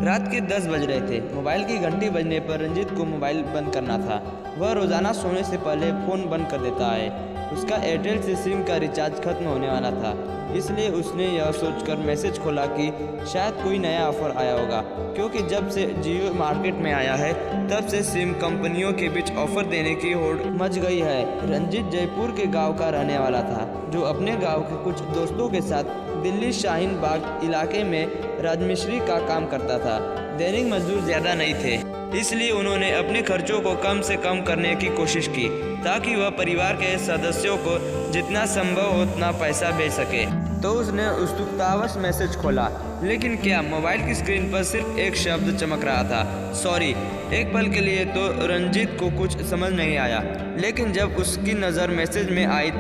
रात के 10 बज रहे थे। मोबाइल की घंटी बजने पर रंजीत को मोबाइल बंद करना था। वह रोज़ाना सोने से पहले फ़ोन बंद कर देता है। उसका एयरटेल से सिम का रिचार्ज खत्म होने वाला था, इसलिए उसने यह सोचकर मैसेज खोला कि शायद कोई नया ऑफ़र आया होगा, क्योंकि जब से जियो मार्केट में आया है तब से सिम कंपनियों के बीच ऑफ़र देने की होड़ मच गई है। रंजीत जयपुर के गांव का रहने वाला था, जो अपने गांव के कुछ दोस्तों के साथ दिल्ली शाहीन बाग इलाके में राजमिस्त्री का काम करता था। दैनिक मजदूर ज़्यादा नहीं थे, इसलिए उन्होंने अपने खर्चों को कम से कम करने की कोशिश की, ताकि वह परिवार के सदस्यों को जितना संभव हो उतना पैसा भेज सके। तो उसने उत्सुकतावश मैसेज खोला, लेकिन क्या मोबाइल की स्क्रीन पर सिर्फ एक शब्द चमक रहा था, सॉरी। एक पल के लिए तो रंजीत को कुछ समझ नहीं आया, लेकिन जब उसकी नज़र मैसेज में आई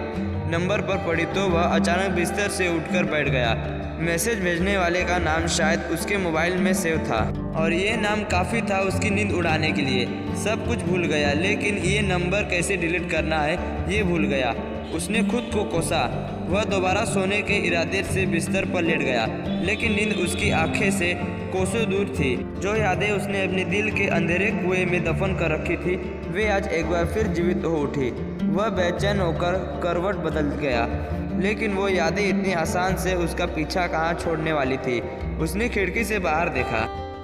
नंबर पर पड़ी तो वह अचानक बिस्तर से उठकर बैठ गया। मैसेज भेजने वाले का नाम शायद उसके मोबाइल में सेव था, और ये नाम काफ़ी था उसकी नींद उड़ाने के लिए। सब कुछ भूल गया, लेकिन ये नंबर कैसे डिलीट करना है ये भूल गया। उसने खुद को कोसा। वह दोबारा सोने के इरादे से बिस्तर पर लेट गया, लेकिन नींद उसकी आंखें से कोसों दूर थी। जो यादें उसने अपने दिल के अंधेरे कुएं में दफन कर रखी थी, वे आज एक बार फिर जीवित हो उठी। वह बेचैन होकर करवट बदल गया, लेकिन वो यादें इतनी आसान से उसका पीछा कहाँ छोड़ने वाली थी। उसने खिड़की से बाहर देखा।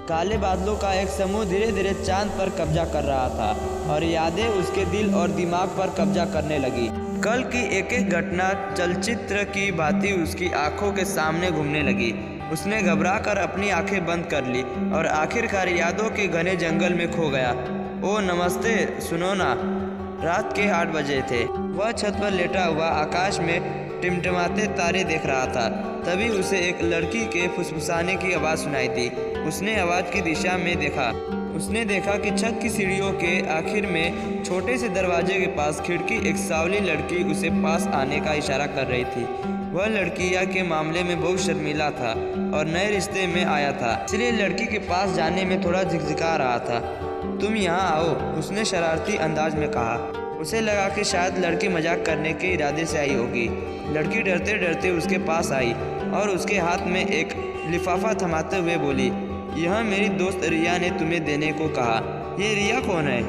काले बादलों का एक समूह धीरे धीरे चांद पर कब्जा कर रहा था, और यादें उसके दिल और दिमाग पर कब्जा करने लगी। कल की एक एक घटना चलचित्र की भांति उसकी आंखों के सामने घूमने लगी। उसने घबराकर अपनी आंखें बंद कर ली और आखिरकार यादों के घने जंगल में खो गया। ओ नमस्ते, सुनो ना। रात के 8 बजे थे। वह छत पर लेटा हुआ आकाश में टिमटिमाते तारे देख रहा था। तभी उसे एक लड़की के फुसफुसाने की आवाज़ सुनाई दी। उसने आवाज़ की दिशा में देखा। उसने देखा कि छत की सीढ़ियों के आखिर में छोटे से दरवाजे के पास खिड़की एक सांवली लड़की उसे पास आने का इशारा कर रही थी। वह लड़कियां के मामले में बहुत शर्मीला था और नए रिश्ते में आया था, इसलिए लड़की के पास जाने में थोड़ा झिकझिका रहा था। तुम यहाँ आओ, उसने शरारती अंदाज में कहा। उसे लगा कि शायद लड़की मजाक करने के इरादे से आई होगी। लड़की डरते डरते उसके पास आई और उसके हाथ में एक लिफाफा थमाते हुए बोली, यह मेरी दोस्त रिया ने तुम्हें देने को कहा। ये रिया कौन है?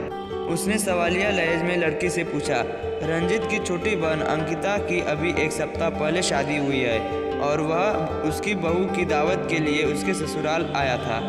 उसने सवालिया लहज में लड़की से पूछा। रंजीत की छोटी बहन अंकिता की अभी 1 सप्ताह पहले शादी हुई है, और वह उसकी बहू की दावत के लिए उसके ससुराल आया था।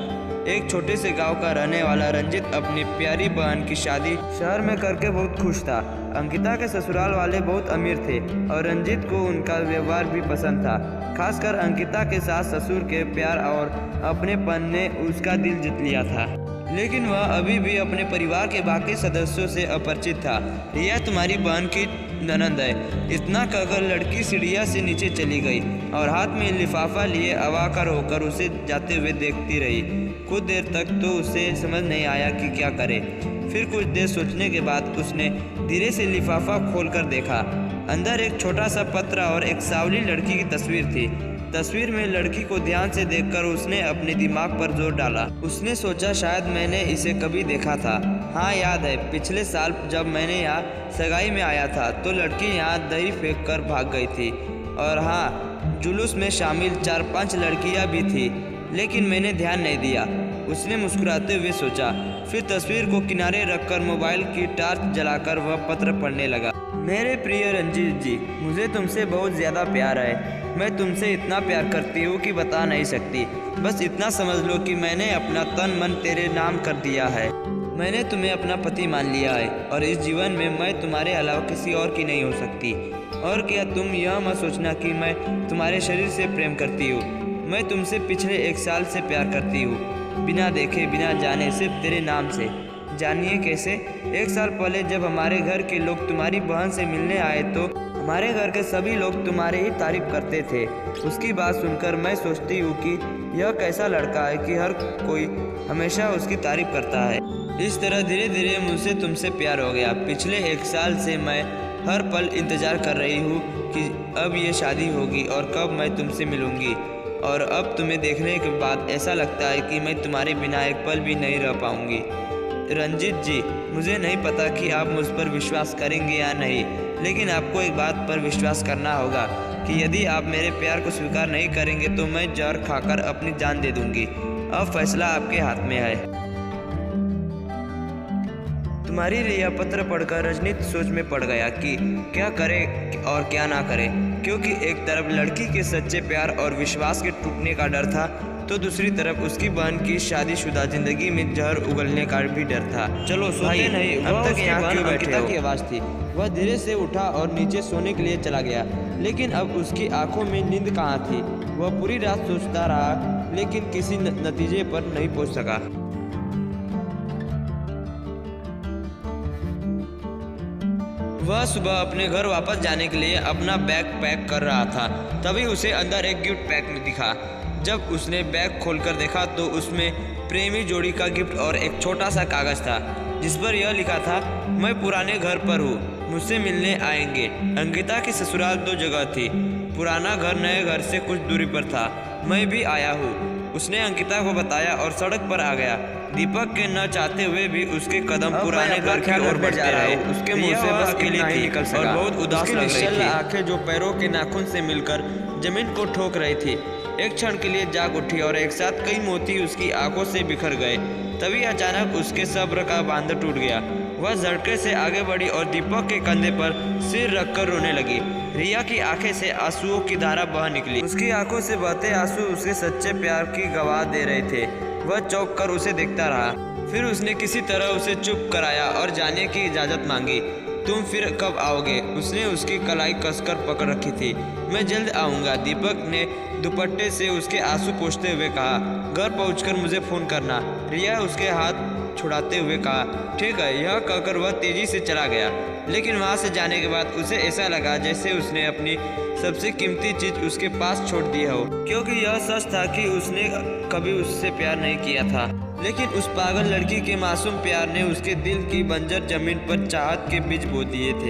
एक छोटे से गांव का रहने वाला रंजीत अपनी प्यारी बहन की शादी शहर में करके बहुत खुश था। अंकिता के ससुराल वाले बहुत अमीर थे और रंजीत को उनका व्यवहार भी पसंद था। खासकर अंकिता के सास ससुर के प्यार और अपनेपन ने उसका दिल जीत लिया था, लेकिन वह अभी भी अपने परिवार के बाकी सदस्यों से अपरिचित था। रिया तुम्हारी बहन की ननद है, इतना कहकर लड़की सीढ़ियाँ से नीचे चली गई और हाथ में लिफाफा लिए अवाकर होकर उसे जाते हुए देखती रही। कुछ देर तक तो उसे समझ नहीं आया कि क्या करे। फिर कुछ देर सोचने के बाद उसने धीरे से लिफाफा खोलकर देखा। अंदर एक छोटा सा पत्र और एक सांवली लड़की की तस्वीर थी। तस्वीर में लड़की को ध्यान से देखकर उसने अपने दिमाग पर जोर डाला। उसने सोचा शायद मैंने इसे कभी देखा था। हाँ याद है, पिछले साल जब मैंने यहाँ सगाई में आया था तो लड़की यहाँ दही फेंक कर भाग गई थी, और हाँ, जुलूस में शामिल 4-5 लड़कियाँ भी थी, लेकिन मैंने ध्यान नहीं दिया। उसने मुस्कुराते हुए सोचा। फिर तस्वीर को किनारे रखकर मोबाइल की टार्च जलाकर वह पत्र पढ़ने लगा। मेरे प्रिय रंजीत जी, मुझे तुमसे बहुत ज़्यादा प्यार है। मैं तुमसे इतना प्यार करती हूँ कि बता नहीं सकती। बस इतना समझ लो कि मैंने अपना तन मन तेरे नाम कर दिया है। मैंने तुम्हें अपना पति मान लिया है, और इस जीवन में मैं तुम्हारे अलावा किसी और की नहीं हो सकती। और क्या तुम यह मत सोचना कि मैं तुम्हारे शरीर से प्रेम करती हूँ। मैं तुमसे पिछले 1 साल से प्यार करती हूँ, बिना देखे बिना जाने, सिर्फ तेरे नाम से। जानिए कैसे? 1 साल पहले जब हमारे घर के लोग तुम्हारी बहन से मिलने आए तो हमारे घर के सभी लोग तुम्हारे ही तारीफ करते थे। उसकी बात सुनकर मैं सोचती हूँ कि यह कैसा लड़का है कि हर कोई हमेशा उसकी तारीफ करता है। इस तरह धीरे धीरे मुझसे तुमसे प्यार हो गया। पिछले 1 साल से मैं हर पल इंतज़ार कर रही हूँ कि अब ये शादी होगी और कब मैं तुमसे मिलूँगी। और अब तुम्हें देखने के बाद ऐसा लगता है कि मैं तुम्हारे बिना एक पल भी नहीं रह पाऊँगी। रंजीत जी, मुझे नहीं पता कि आप मुझ पर विश्वास करेंगे या नहीं, लेकिन आपको एक बात पर विश्वास करना होगा कि यदि आप मेरे प्यार को स्वीकार नहीं करेंगे तो मैं जहर खाकर अपनी जान दे दूंगी। अब फैसला आपके हाथ में है। तुम्हारी रिया पत्र पढ़कर रजनीत सोच में पड़ गया कि क्या करे और क्या ना करे, क्योंकि एक तरफ लड़की के सच्चे प्यार और विश्वास के टूटने का डर था, तो दूसरी तरफ उसकी बहन की शादीशुदा जिंदगी में जहर उगलने का भी डर था। चलो सोते नहीं, अब तक यहाँ क्यों बैठे हो? की आवाज़ थी। वह धीरे से उठा और नीचे सोने के लिए चला गया, लेकिन अब उसकी आंखों में नींद कहाँ थी। वह पूरी रात सोचता रहा, लेकिन किसी नतीजे पर नहीं पहुँच सका। वह सुबह अपने घर वापस जाने के लिए अपना बैग पैक कर रहा था, तभी उसे अंदर एक गिफ्ट पैक दिखा। जब उसने बैग खोलकर देखा तो उसमें प्रेमी जोड़ी का गिफ्ट और एक छोटा सा कागज था, जिस पर यह लिखा था, मैं पुराने घर पर हूँ, मुझसे मिलने आएंगे। अंकिता की ससुराल 2 जगह थी, पुराना घर नए घर से कुछ दूरी पर था। मैं भी आया हूँ, उसने अंकिता को बताया और सड़क पर आ गया। दीपक के न चाहते हुए भी उसके कदम पुराने घर की ओर बढ़ते रहे। उसके मुंह से बस अकेली थी और बहुत उदास लग रही थी। आंखें जो पैरों के नाखून से मिलकर जमीन को ठोक रही थी, एक क्षण के लिए जाग उठी और एक साथ कई मोती उसकी आंखों से बिखर गए। तभी अचानक उसके सब्र का बांध टूट गया। वह झटके से आगे बढ़ी और दीपक के कंधे पर सिर रखकर रोने लगी। रिया की आंखें से आंसुओं की धारा बह निकली। उसकी आंखों से बहते आंसू उसके सच्चे प्यार की गवाह दे रहे थे। वह चौंक कर उसे देखता रहा, फिर उसने किसी तरह उसे चुप कराया और जाने की इजाज़त मांगी। तुम फिर कब आओगे? उसने उसकी कलाई कसकर पकड़ रखी थी। मैं जल्द आऊँगा, दीपक ने दुपट्टे से उसके आंसू पोंछते हुए कहा। घर पहुंचकर मुझे फ़ोन करना, रिया उसके हाथ छुड़ाते हुए कहा। ठीक है, यह कहकर वह तेज़ी से चला गया, लेकिन वहाँ से जाने के बाद उसे ऐसा लगा जैसे उसने अपनी सबसे कीमती चीज़ उसके पास छोड़ दी हो, क्योंकि यह सच था कि उसने कभी उससे प्यार नहीं किया था, लेकिन उस पागल लड़की के मासूम प्यार ने उसके दिल की बंजर जमीन पर चाहत के बीज बो दिए थे।